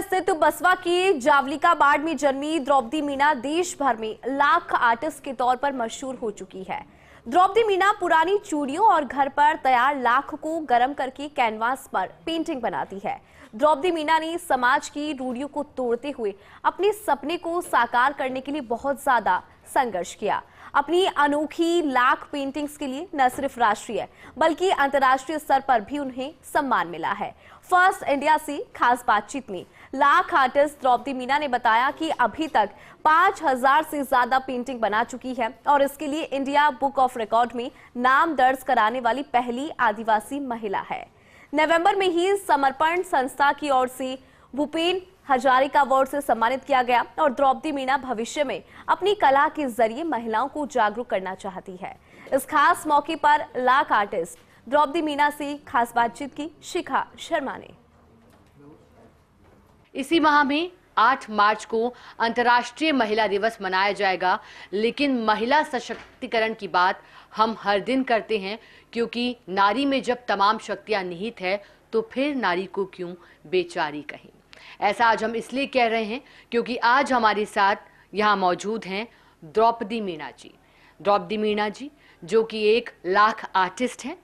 स्थित बसवा की जावलिका बाड़ में जन्मी द्रौपदी मीना देश भर में लाख आर्टिस्ट के तौर पर मशहूर हो चुकी है। द्रौपदी मीना पुरानी चूड़ियों और घर पर तैयार लाख को गर्म करके कैनवास पर पेंटिंग बनाती है। द्रौपदी मीना ने समाज की रूढ़ियों को तोड़ते हुए अपने सपने को साकार करने के लिए बहुत ज्यादा संघर्ष किया। अपनी अनोखी लाख पेंटिंग्स के लिए न सिर्फ राष्ट्रीय बल्कि अंतर्राष्ट्रीय स्तर पर भी उन्हें सम्मान मिला है। फर्स्ट इंडिया से खास बातचीत में लाख आर्टिस्ट द्रौपदी मीना ने बताया कि अभी तक 5000 से ज्यादा पेंटिंग बना चुकी है और इसके लिए इंडिया बुक ऑफ रिकॉर्ड में नाम दर्ज कराने वाली पहली आदिवासी महिला है। नवंबर में ही समर्पण संस्था की ओर से भूपेन हजारिका अवार्ड से सम्मानित किया गया और द्रौपदी मीना भविष्य में अपनी कला के जरिए महिलाओं को जागरूक करना चाहती है। इस खास मौके पर लाख आर्टिस्ट द्रौपदी मीना से खास बातचीत की शिखा शर्मा ने। इसी माह में 8 मार्च को अंतर्राष्ट्रीय महिला दिवस मनाया जाएगा, लेकिन महिला सशक्तिकरण की बात हम हर दिन करते हैं, क्योंकि नारी में जब तमाम शक्तियां निहित है तो फिर नारी को क्यों बेचारी कहें। ऐसा आज हम इसलिए कह रहे हैं क्योंकि आज हमारे साथ यहाँ मौजूद हैं द्रौपदी मीना जी। द्रौपदी मीना जी जो कि एक लाख आर्टिस्ट हैं,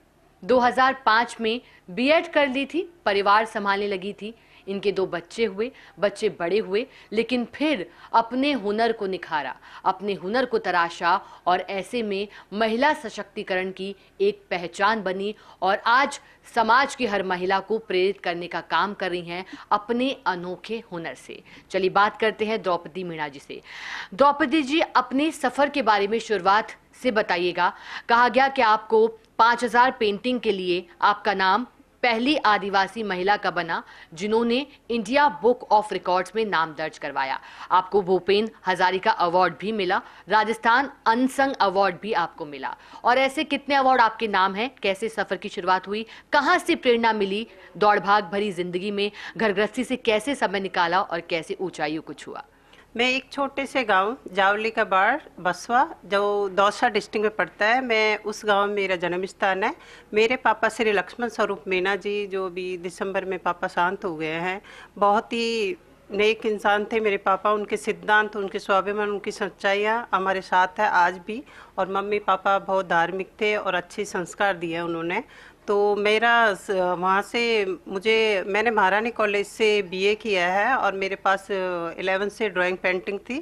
2005 में बीएड कर ली थी, परिवार संभालने लगी थी। इनके 2 बच्चे हुए, बच्चे बड़े हुए, लेकिन फिर अपने हुनर को निखारा, अपने हुनर को तराशा और ऐसे में महिला सशक्तिकरण की एक पहचान बनी और आज समाज की हर महिला को प्रेरित करने का काम कर रही हैं अपने अनोखे हुनर से। चलिए बात करते हैं द्रौपदी मीना जी से। द्रौपदी जी, अपने सफर के बारे में शुरुआत से बताइएगा। कहा गया कि आपको 5000 पेंटिंग के लिए आपका नाम पहली आदिवासी महिला का बना जिन्होंने इंडिया बुक ऑफ रिकॉर्ड्स में नाम दर्ज करवाया। आपको भूपेन हजारिका अवार्ड भी मिला, राजस्थान अनसंग अवार्ड भी आपको मिला। और ऐसे कितने अवार्ड आपके नाम हैं? कैसे सफर की शुरुआत हुई, कहां से प्रेरणा मिली, दौड़ भाग भरी जिंदगी में घर गृहस्थी से कैसे समय निकाला और कैसे ऊंचाइयों को छुआ? मैं एक छोटे से गांव जावलिका बाड़ बसवा जो दौसा डिस्ट्रिक्ट में पड़ता है, मैं उस गांव में मेरा जन्म स्थान है। मेरे पापा श्री लक्ष्मण स्वरूप मीना जी, जो भी दिसंबर में पापा शांत हो गए हैं, बहुत ही नेक इंसान थे मेरे पापा। उनके सिद्धांत, उनके स्वाभिमान, उनकी सच्चाइयाँ हमारे साथ है आज भी। और मम्मी पापा बहुत धार्मिक थे और अच्छे संस्कार दिए उन्होंने। तो मेरा वहाँ से मैंने महारानी कॉलेज से बीए किया है और मेरे पास 11 से ड्राइंग पेंटिंग थी।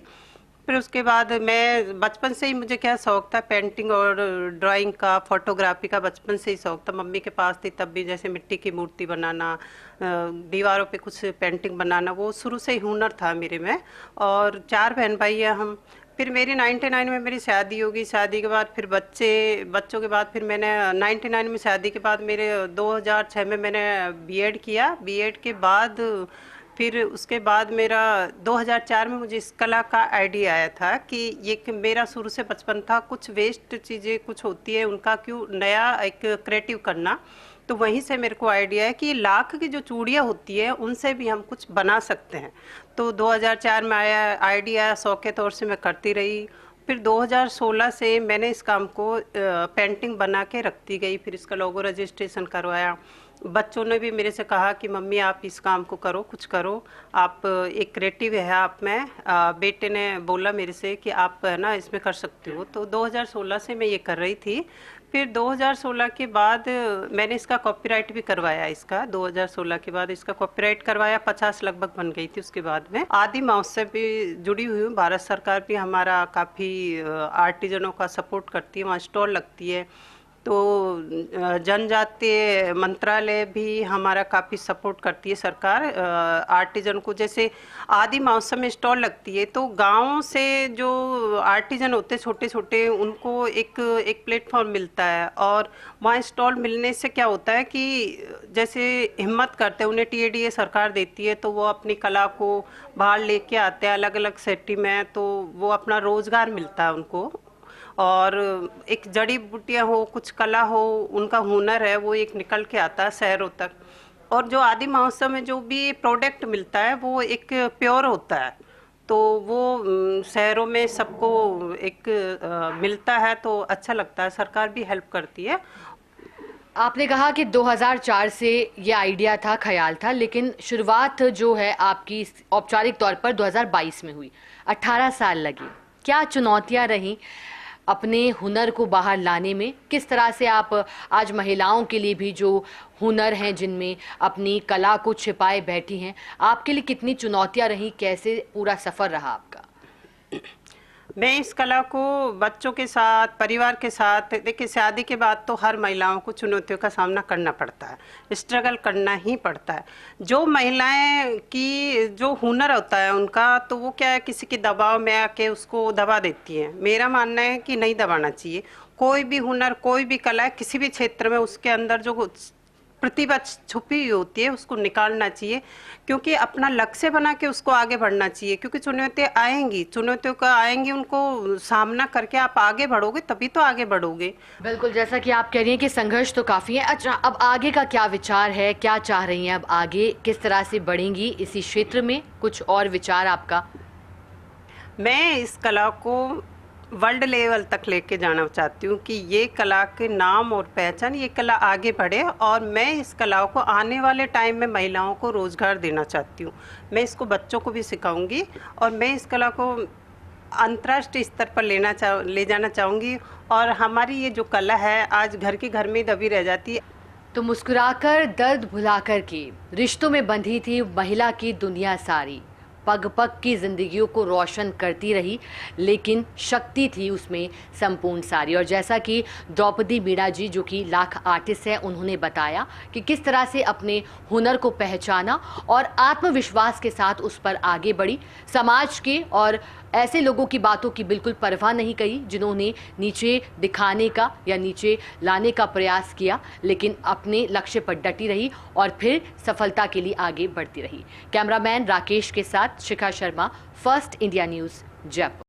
फिर उसके बाद मैं बचपन से ही, मुझे क्या शौक़ था, पेंटिंग और ड्राइंग का, फोटोग्राफी का बचपन से ही शौक़ था। मम्मी के पास थी तब भी, जैसे मिट्टी की मूर्ति बनाना, दीवारों पे कुछ पेंटिंग बनाना, वो शुरू से ही हुनर था मेरे में। और 4 बहन भाई हैं हम। फिर मेरी 99 में मेरी शादी होगी। शादी के बाद फिर बच्चों के बाद फिर मैंने 99 में शादी के बाद मेरे 2006 में मैंने बीएड किया। बीएड के बाद फिर उसके बाद मेरा 2004 में मुझे इस कला का आइडिया आया था कि ये मेरा शुरू से बचपन था, कुछ वेस्ट चीज़ें कुछ होती है उनका क्यों नया एक क्रिएटिव करना। तो वहीं से मेरे को आइडिया है कि लाख की जो चूड़ियाँ होती है उनसे भी हम कुछ बना सकते हैं। तो 2004 में आया आइडिया, शौक के तौर से मैं करती रही। फिर 2016 से मैंने इस काम को पेंटिंग बना के रखती गई। फिर इसका लोगो रजिस्ट्रेशन करवाया। बच्चों ने भी मेरे से कहा कि मम्मी आप इस काम को करो, कुछ करो, आप एक क्रिएटिव है आप में। बेटे ने बोला मेरे से कि आप है ना इसमें कर सकते हो। तो 2016 से मैं ये कर रही थी। फिर 2016 के बाद मैंने इसका कॉपीराइट भी करवाया। इसका 2016 के बाद इसका कॉपीराइट करवाया, 50 लगभग बन गई थी। उसके बाद में आदि महोत्सव भी जुड़ी हुई हूँ। भारत सरकार भी हमारा काफ़ी आर्टिजनों का सपोर्ट करती है, वहाँ स्टॉल लगती है। तो जनजातीय मंत्रालय भी हमारा काफ़ी सपोर्ट करती है सरकार आर्टिजन को। जैसे आदि महोत्सव में स्टॉल लगती है तो गाँव से जो आर्टिजन होते छोटे छोटे, उनको एक प्लेटफॉर्म मिलता है। और वहाँ स्टॉल मिलने से क्या होता है कि जैसे हिम्मत करते हैं, उन्हें टीएडीए सरकार देती है तो वो अपनी कला को बाहर लेके आते हैं अलग अलग सिटी में, तो वो अपना रोज़गार मिलता है उनको। और एक जड़ी बूटियाँ हो, कुछ कला हो, उनका हुनर है, वो एक निकल के आता है शहरों तक। और जो आदि महोत्सव में जो भी प्रोडक्ट मिलता है वो एक प्योर होता है, तो वो शहरों में सबको एक मिलता है तो अच्छा लगता है। सरकार भी हेल्प करती है। आपने कहा कि 2004 से ये आइडिया था, ख्याल था, लेकिन शुरुआत जो है आपकी औपचारिक तौर पर 2022 में हुई। 18 साल लगे। क्या चुनौतियां रहीं अपने हुनर को बाहर लाने में? किस तरह से आप आज महिलाओं के लिए भी जो हुनर हैं, जिनमें अपनी कला को छिपाए बैठी हैं, आपके लिए कितनी चुनौतियां रहीं? कैसे पूरा सफ़र रहा आपका? मैं इस कला को बच्चों के साथ, परिवार के साथ, देखिए शादी के बाद तो हर महिलाओं को चुनौतियों का सामना करना पड़ता है, स्ट्रगल करना ही पड़ता है। जो महिलाएं की जो हुनर होता है उनका, तो वो क्या है, किसी के दबाव में आके उसको दबा देती हैं। मेरा मानना है कि नहीं दबाना चाहिए। कोई भी हुनर, कोई भी कला है, किसी भी क्षेत्र में उसके अंदर जो प्रतिभा छुपी हुई होती है उसको निकालना चाहिए, क्योंकि अपना लक्ष्य बना के उसको आगे बढ़ना चाहिए। क्योंकि चुनौतियाँ आएंगी, चुनौतियों का आएंगी, उनको सामना करके आप आगे बढ़ोगे, तभी तो आगे बढ़ोगे। बिल्कुल, जैसा कि आप कह रही हैं कि संघर्ष तो काफ़ी है। अच्छा, अब आगे का क्या विचार है? क्या चाह रही हैं अब आगे? किस तरह से बढ़ेंगी इसी क्षेत्र में? कुछ और विचार आपका? मैं इस कला को वर्ल्ड लेवल तक लेके जाना चाहती हूँ कि ये कला के नाम और पहचान, ये कला आगे बढ़े, और मैं इस कला को आने वाले टाइम में महिलाओं को रोज़गार देना चाहती हूँ। मैं इसको बच्चों को भी सिखाऊंगी और मैं इस कला को अंतर्राष्ट्रीय स्तर पर ले जाना चाहूँगी। और हमारी ये जो कला है आज घर के घर में दबी रह जाती है। तो मुस्कुराकर दर्द भुलाकर के रिश्तों में बंधी थी महिला की दुनिया सारी, पग पग की जिंदगियों को रोशन करती रही, लेकिन शक्ति थी उसमें संपूर्ण सारी। और जैसा कि द्रौपदी मीणा जी, जो कि लाख आर्टिस्ट है, उन्होंने बताया कि किस तरह से अपने हुनर को पहचाना और आत्मविश्वास के साथ उस पर आगे बढ़ी, समाज के और ऐसे लोगों की बातों की बिल्कुल परवाह नहीं करी जिन्होंने नीचे दिखाने का या नीचे लाने का प्रयास किया, लेकिन अपने लक्ष्य पर डटी रही और फिर सफलता के लिए आगे बढ़ती रही। कैमरामैन राकेश के साथ Shikha Sharma, First India News, Jaipur.